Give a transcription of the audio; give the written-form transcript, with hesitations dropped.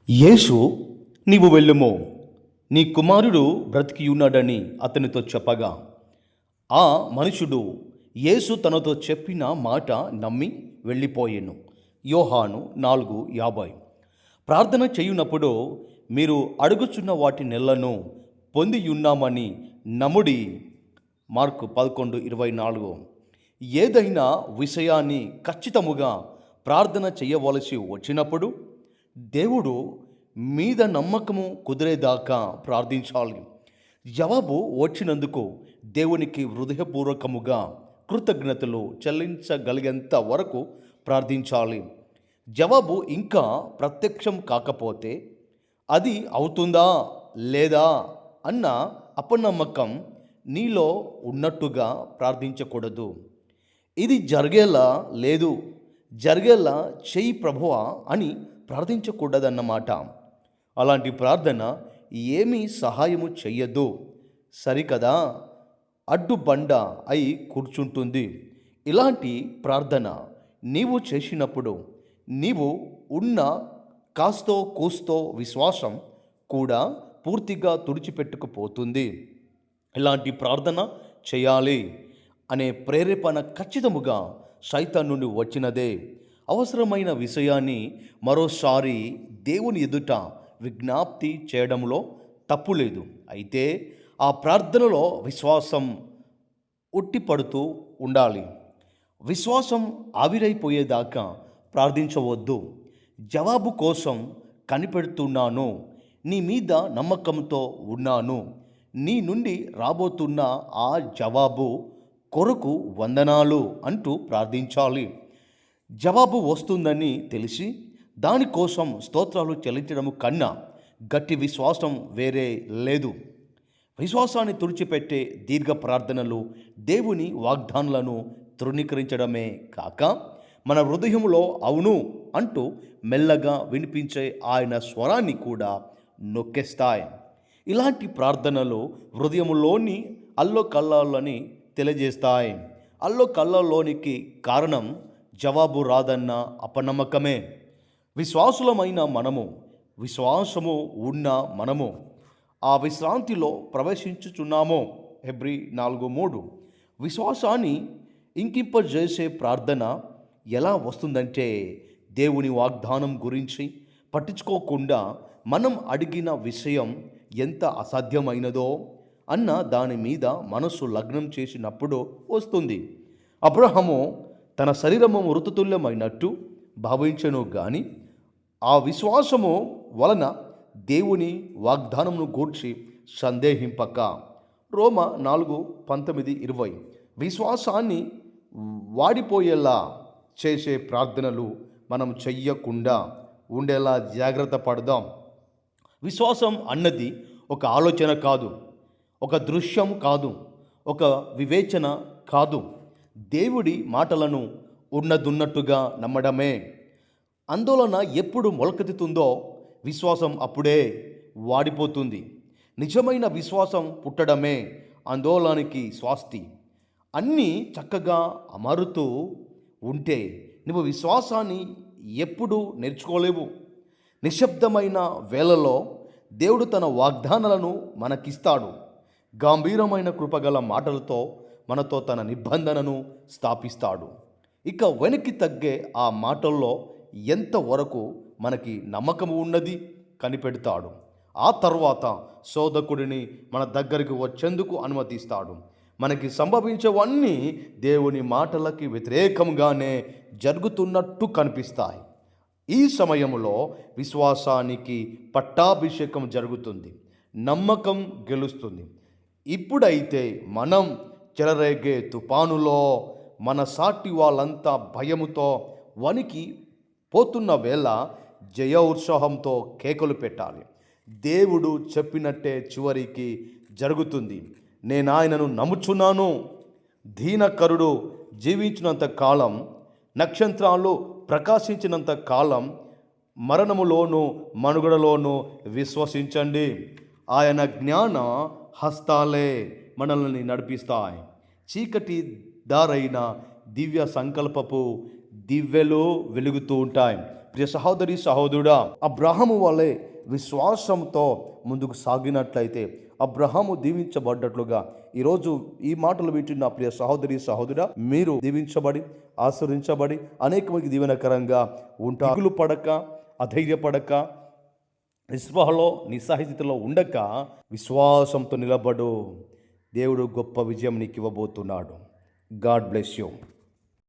యేసు, నీవు వెళ్ళుము, నీ కుమారుడు బ్రతికియున్నాడని అతనితో చెప్పగా, ఆ మనుషుడు యేసు తనతో చెప్పిన మాట నమ్మి వెళ్ళిపోయెను. యోహాను 4:50. ప్రార్థన చేయునప్పుడు మీరు అడుగుచున్న వాటి నెలను పొందియున్నామని నమ్ముడి. మార్కు 11:24. ఏదైనా విషయాన్ని ఖచ్చితముగా ప్రార్థన చేయవలసి వచ్చినప్పుడు దేవుడు మీద నమ్మకము కుదిరేదాకా ప్రార్థించాలి. జవాబు వచ్చినందుకు దేవునికి హృదయపూర్వకముగా కృతజ్ఞతలు చెల్లించగలిగేంత వరకు ప్రార్థించాలి. జవాబు ఇంకా ప్రత్యక్షం కాకపోతే అది అవుతుందా లేదా అన్న అపనమ్మకం నీలో ఉన్నట్టుగా ప్రార్థించకూడదు. ఇది జరిగేలా లేదు, జరిగేలా చెయ్యి ప్రభువా అని ప్రార్థించకూడదన్నమాట. అలాంటి ప్రార్థన ఏమీ సహాయము చెయ్యదు, సరికదా, అడ్డుబండ అయి కూర్చుంటుంది. ఇలాంటి ప్రార్థన నీవు చేసినప్పుడు నీవు ఉన్న కాస్తో కూస్తో విశ్వాసం కూడా పూర్తిగా తుడిచిపెట్టుకుపోతుంది. ఇలాంటి ప్రార్థన చేయాలి అనే ప్రేరేపణ ఖచ్చితముగా సైతాన్ నుండి వచ్చినదే. అవసరమైన విషయాన్ని మరోసారి దేవుని ఎదుట విజ్ఞప్తి చేయడంలో తప్పు లేదు. అయితే ఆ ప్రార్థనలో విశ్వాసం ఉట్టిపడుతూ ఉండాలి. విశ్వాసం ఆవిరైపోయేదాకా ప్రార్థించవద్దు. జవాబు కోసం కనిపెడుతున్నాను, నీ మీద నమ్మకంతో ఉన్నాను, నీ నుండి రాబోతున్న ఆ జవాబు కొరకు వందనాలు అంటూ ప్రార్థించాలి. జవాబు వస్తుందని తెలిసి దానికోసం స్తోత్రాలు చెల్లించడం కన్నా గట్టి విశ్వాసం వేరే లేదు. విశ్వాసాన్ని తుడిచిపెట్టే దీర్ఘ ప్రార్థనలు దేవుని వాగ్దానాలను తృణీకరించడమే కాక మన హృదయంలో అవును అంటూ మెల్లగా వినిపించే ఆయన స్వరాన్ని కూడా నొక్కేస్తాయి. ఇలాంటి ప్రార్థనలు హృదయంలోని అల్లోకల్లోలని తెలియజేస్తాయి. అల్లోకల్లోనికి కారణం జవాబు రాదన్న అపనమ్మకమే. విశ్వాసులమైన విశ్వాసము ఉన్న మనము ఆ విశ్రాంతిలో ప్రవేశించుచున్నాము. హెబ్రీ 4:3. విశ్వాసాన్ని ఇంకింపజేసే ప్రార్థన ఎలా వస్తుందంటే, దేవుని వాగ్దానం గురించి పట్టించుకోకుండా మనం అడిగిన విషయం ఎంత అసాధ్యమైనదో అన్న దాని మీద మనసు లగ్నం చేసినప్పుడు వస్తుంది. అబ్రహాము తన శరీరము మృతతుల్యమైనట్టు భావించెను గాని ఆ విశ్వాసము వలన దేవుని వాగ్దానమును గూర్చి సందేహింపక. రోమా 4:19-20. విశ్వాసాన్ని వాడిపోయేలా చేసే ప్రార్థనలు మనం చెయ్యకుండా ఉండేలా జాగ్రత్త పడదాం. విశ్వాసం అన్నది ఒక ఆలోచన కాదు, ఒక దృశ్యం కాదు, ఒక వివేచన కాదు. దేవుడి మాటలను ఉన్నదున్నట్టుగా నమ్మడమే. ఆందోళన ఎప్పుడు మొలకెత్తుతుందో విశ్వాసం అప్పుడే వాడిపోతుంది. నిజమైన విశ్వాసం పుట్టడమే ఆందోళనకి స్వాస్తి. అన్నీ చక్కగా అమరుతూ ఉంటే నువ్వు విశ్వాసాన్ని ఎప్పుడూ నేర్చుకోలేవు. నిశ్శబ్దమైన వేళలో దేవుడు తన వాగ్దానాలను మనకిస్తాడు. గంభీరమైన కృపగల మాటలతో మనతో తన నిబంధనను స్థాపిస్తాడు. ఇక వెనక్కి తగ్గే ఆ మాటల్లో ఎంతవరకు మనకి నమ్మకం ఉన్నది కనిపెడతాడు. ఆ తర్వాత శోధకుడిని మన దగ్గరికి వచ్చేందుకు అనుమతిస్తాడు. మనకి సంభవించేవన్నీ దేవుని మాటలకి వ్యతిరేకంగానే జరుగుతున్నట్టు కనిపిస్తాయి. ఈ సమయంలో విశ్వాసానికి పట్టాభిషేకం జరుగుతుంది, నమ్మకం గెలుస్తుంది. ఇప్పుడైతే మనం చెలరేగే తుపానులో మన సాటి వాళ్ళంతా భయముతో వణికి పోతున్న వేళ జయ ఉత్సాహంతో కేకలు పెట్టాలి. దేవుడు చెప్పినట్టే చివరికి జరుగుతుంది. నేను ఆయనను నమ్ముచున్నాను. దీనకరుడు జీవించినంత కాలం, నక్షత్రాలు ప్రకాశించినంత కాలం మరణములోను మనుగడలోను విశ్వసించండి. ఆయన జ్ఞాన హస్తాలే మనల్ని నడిపిస్తాయి. చీకటి దారైన దివ్య సంకల్పపు దివ్యలు వెలుగుతూ ఉంటాయి. ప్రియ సహోదరి సహోదరుడా, అబ్రహాము వలె విశ్వాసంతో ముందుకు సాగినట్లయితే అబ్రహాము దీవించబడ్డట్లుగా ఈరోజు ఈ మాటలు వింటున్న ప్రియ సహోదరి సహోదరుడా, మీరు దీవించబడి ఆశీర్వదించబడి అనేక మందికి దీవెనకరంగా ఉంటారు. దిగులు పడక, అధైర్యపడక, నిస్పృహలో నిస్సహాయస్థితిలో ఉండక విశ్వాసంతో నిలబడు. దేవుడు గొప్ప విజయం నీకు ఇవ్వబోతున్నాడు. God bless you.